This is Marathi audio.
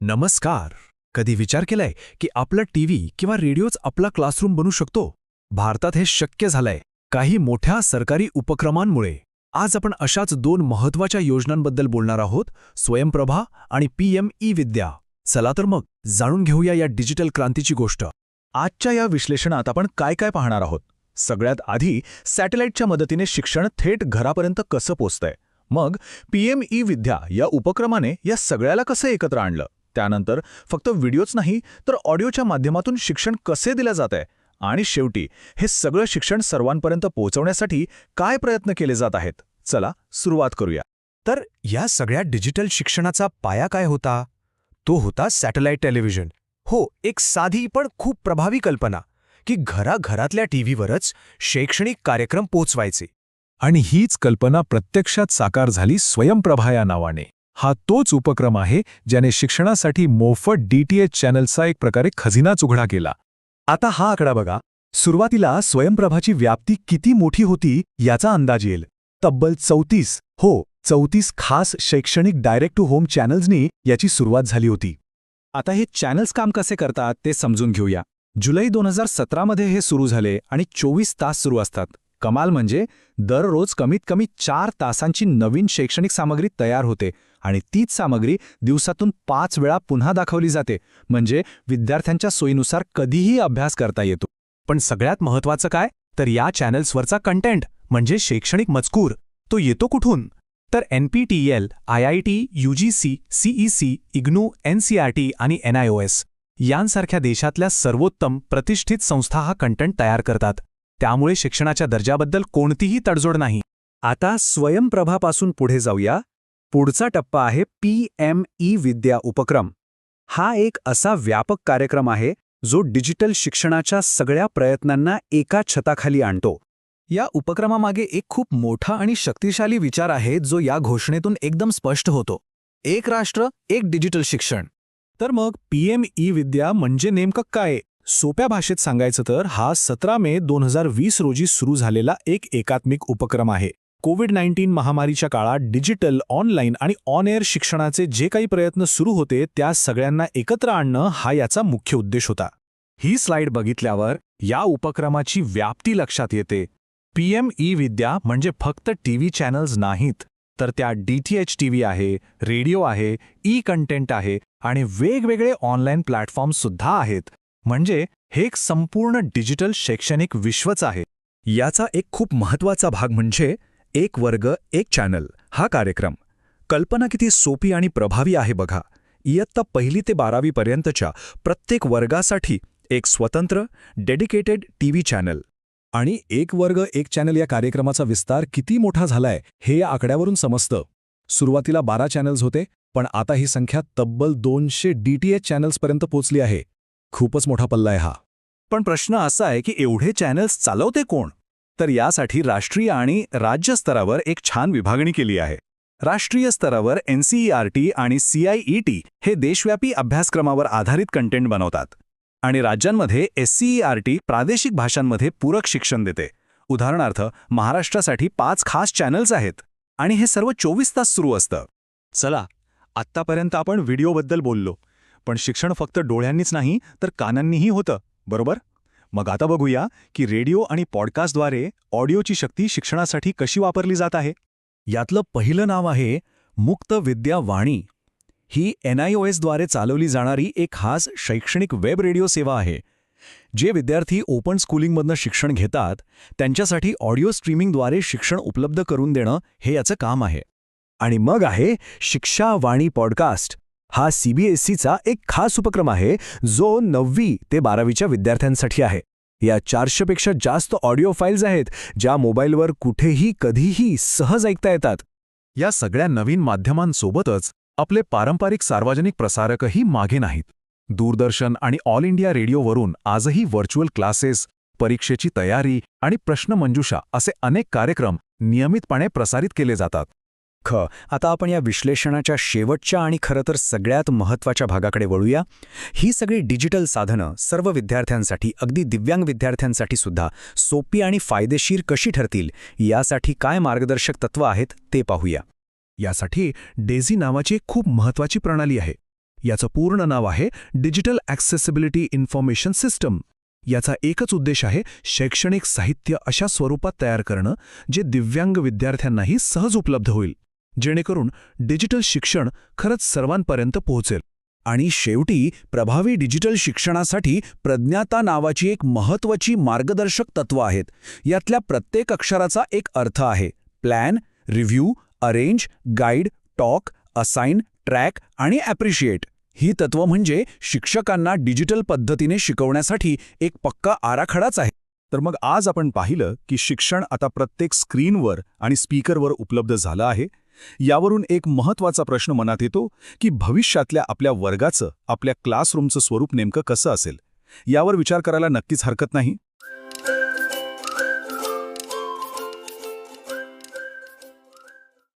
नमस्कार. कधी विचार केलाय की आपला टीव्ही किंवा रेडिओच आपला क्लासरूम बनू शकतो? भारतात हे शक्य झालंय काही मोठ्या सरकारी उपक्रमांमुळे. आज आपण अशाच दोन महत्त्वाच्या योजनांबद्दल बोलणार आहोत, स्वयंप्रभा आणि पीएम ई-विद्या. चला तर मग जाणून घेऊया या डिजिटल क्रांतीची गोष्ट. आजच्या या विश्लेषणात आपण काय काय पाहणार आहोत? सगळ्यात आधी सॅटेलाईटच्या मदतीने शिक्षण थेट घरापर्यंत कसं पोचतंय, मग पीएम ई-विद्या या उपक्रमाने या सगळ्याला कसं एकत्र आणलं, त्यानंतर फक्त व्हिडिओच नाही तर ऑडिओच्या माध्यमातून शिक्षण कसे दिलं जातंय, आणि शेवटी हे सगळं शिक्षण सर्वांपर्यंत पोहोचवण्यासाठी काय प्रयत्न केले जात आहेत. चला सुरुवात करूया. तर या सगळ्या डिजिटल शिक्षणाचा पाया काय होता? तो होता सॅटेलाईट टेलिव्हिजन. हो, एक साधी पण खूप प्रभावी कल्पना की घराघरातल्या टीव्हीवरच शैक्षणिक कार्यक्रम पोहोचवायचे. आणि हीच कल्पना प्रत्यक्षात साकार झाली स्वयंप्रभा या नावाने. हा तोच उपक्रम आहे ज्याने शिक्षणासाठी मोफत डीटीएच चॅनलचा एक प्रकारे खजिनाच उघडा केला. आता हा आकडा बघा. सुरुवातीला स्वयंप्रभाची व्याप्ती किती मोठी होती याचा अंदाज येईल. तब्बल 34 खास शैक्षणिक डायरेक्ट टू होम चॅनल्सनी याची सुरुवात झाली होती. आता हे चॅनल्स काम कसे करतात ते समजून घेऊया. जुलै 2017 मध्ये हे सुरू झाले आणि 24 तास सुरू असतात. कमाल म्हणजे दररोज कमीत कमी 4 तासांची नवीन शैक्षणिक सामग्री तयार होते आणि तीच सामग्री दिवसातून 5 वेळा पुन्हा दाखवली जाते, म्हणजे विद्यार्थ्यांच्या सोयीनुसार कधीही अभ्यास करता येतो. पण सगळ्यात महत्त्वाचं काय, तर या चॅनल्सवरचा कंटेंट म्हणजे शैक्षणिक मजकूर तो येतो कुठून? तर NPTEL, IIT, UGC, CEC, IGNOU, NCERT आणि NIOS यांसारख्या देशातल्या सर्वोत्तम प्रतिष्ठित संस्था हा कंटेंट तयार करतात. त्यामुळे शिक्षणाच्या दर्जाबद्दल कोणतीही तडजोड नाही. आता स्वयंप्रभापासून पुढे जाऊया. पुढचा टप्पा आहे पीएम ई-विद्या उपक्रम. हा एक असा व्यापक कार्यक्रम आहे जो डिजिटल शिक्षणाच्या सगळ्या प्रयत्नांना एका छताखाली आणतो. या उपक्रमामागे एक खूप मोठा आणि शक्तिशाली विचार आहे जो या घोषणेतून एकदम स्पष्ट होतो. एक राष्ट्र, एक डिजिटल शिक्षण. तर मग पीएम ई-विद्या म्हणजे नेमकं काय? सोप्या भाषेत सांगायचं तर हा 17 मे 2020 रोजी सुरू झालेला एक एकात्मिक उपक्रम आहे. कोविड-19 महामारीच्या काळात डिजिटल, ऑनलाईन आणि ऑन एअर शिक्षणाचे जे काही प्रयत्न सुरू होते त्या सगळ्यांना एकत्र आणणं हा याचा मुख्य उद्देश होता. ही स्लाइड बघितल्यावर या उपक्रमाची व्याप्ती लक्षात येते. पीएम ई-विद्या म्हणजे फक्त टीव्ही चॅनल्स नाहीत, तर त्या डीटीएच टीव्ही आहे, रेडिओ आहे, ई कंटेंट आहे आणि वेगवेगळे ऑनलाईन प्लॅटफॉर्म्स सुद्धा आहेत. म्हणजे हे एक संपूर्ण डिजिटल शैक्षणिक विश्वच आहे. याचा एक खूप महत्त्वाचा भाग म्हणजे एक वर्ग एक चॅनल हा कार्यक्रम. कल्पना किती सोपी आणि प्रभावी आहे बघा. इयत्ता 1ली ते 12वी पर्यंतच्या प्रत्येक वर्गासाठी एक स्वतंत्र डेडिकेटेड टीव्ही चॅनल. आणि एक वर्ग एक चॅनल या कार्यक्रमाचा विस्तार किती मोठा झालाय हे या आकड्यावरून समजतं. सुरुवातीला 12 चॅनल्स होते, पण आता ही संख्या तब्बल 200 डीटीएच चॅनल्सपर्यंत पोचली आहे. खूपच मोठा पल्ला आहे हा. पण प्रश्न असा आहे की एवढे चॅनल्स चालवते कोण? तर यासाठी राष्ट्रीय आणि राज्य स्तरावर एक छान विभागणी केली आहे. राष्ट्रीय स्तरावर NCERT आणि CIET हे देशव्यापी अभ्यासक्रमावर आधारित कंटेंट बनवतात. आणि राज्यांमध्ये SCERT प्रादेशिक भाषांमध्ये पूरक शिक्षण देते. उदाहरणार्थ महाराष्ट्रासाठी 5 खास चॅनल्स आहेत आणि हे सर्व 24 तास सुरू असतं. चला, आत्तापर्यंत आपण व्हिडिओबद्दल बोललो, पण शिक्षण फक्त डोळ्यांनीच नाही तर कानांनीही होतं, बरोबर? मग आता बघूया की रेडिओ आणि पॉडकास्टद्वारे ऑडिओची शक्ती शिक्षणासाठी कशी वापरली जात आहे. यातलं पहिलं नाव आहे मुक्त विद्या वाणी. ही NIOSद्वारे चालवली जाणारी एक खास शैक्षणिक वेब रेडिओ सेवा आहे. जे विद्यार्थी ओपन स्कूलिंगमधनं शिक्षण घेतात त्यांच्यासाठी ऑडिओ स्ट्रीमिंगद्वारे शिक्षण उपलब्ध करून देणं हे याचं काम आहे. आणि मग आहे शिक्षा वाणी पॉडकास्ट. हा CBSEचा एक खास उपक्रम आहे जो 9वी ते 12वीच्या विद्यार्थ्यांसाठी आहे. या 400 पेक्षा जास्त ऑडिओ फाईल्स आहेत ज्या मोबाईलवर कुठेही कधीही सहज ऐकता येतात. या सगळ्या नवीन माध्यमांसोबतच आपले पारंपरिक सार्वजनिक प्रसारकही मागे नाहीत. दूरदर्शन आणि ऑल इंडिया रेडिओवरून आजही व्हर्च्युअल क्लासेस, परीक्षेची तयारी आणि प्रश्नमंजुषा असे अनेक कार्यक्रम नियमितपणे प्रसारित केले जातात. आता आपण या विश्लेषणाच्या शेवटच्या आणि खरं तर सगळ्यात महत्त्वाच्या भागाकडे वळूया. ही सगळी डिजिटल साधनं सर्व विद्यार्थ्यांसाठी, अगदी दिव्यांग विद्यार्थ्यांसाठी सुद्धा सोपी आणि फायदेशीर कशी ठरतील यासाठी काय मार्गदर्शक तत्त्व आहेत ते पाहूया. यासाठी डेझी नावाची एक खूप महत्त्वाची प्रणाली आहे. याचं पूर्ण नाव आहे डिजिटल ॲक्सेसिबिलिटी इन्फॉर्मेशन सिस्टम. याचा एकच उद्देश आहे शैक्षणिक साहित्य अशा स्वरूपात तयार करणं जे दिव्यांग विद्यार्थ्यांनाही सहज उपलब्ध होईल, जेणेकरून डिजिटल शिक्षण खरंच सर्वांपर्यंत पोहोचेल. आणि शेवटी प्रभावी डिजिटल शिक्षणासाठी प्रज्ञाता नावाची एक महत्त्वाची मार्गदर्शक तत्त्व आहेत. यातल्या प्रत्येक अक्षराचा एक अर्थ आहे. Plan, review, arrange, guide, talk, assign, track आणि ॲप्रिशिएट. ही तत्त्व म्हणजे शिक्षकांना डिजिटल पद्धतीने शिकवण्यासाठी एक पक्का आराखडाच आहे. तर मग आज आपण पाहिलं की शिक्षण आता प्रत्येक स्क्रीनवर आणि स्पीकरवर उपलब्ध झालं आहे. यावरून एक महत्त्वाचा प्रश्न मनात येतो की भविष्यातल्या आपल्या वर्गाचं, आपल्या क्लासरूमचं स्वरूप नेमकं कसं असेल. यावर विचार करायला नक्कीच हरकत नाही.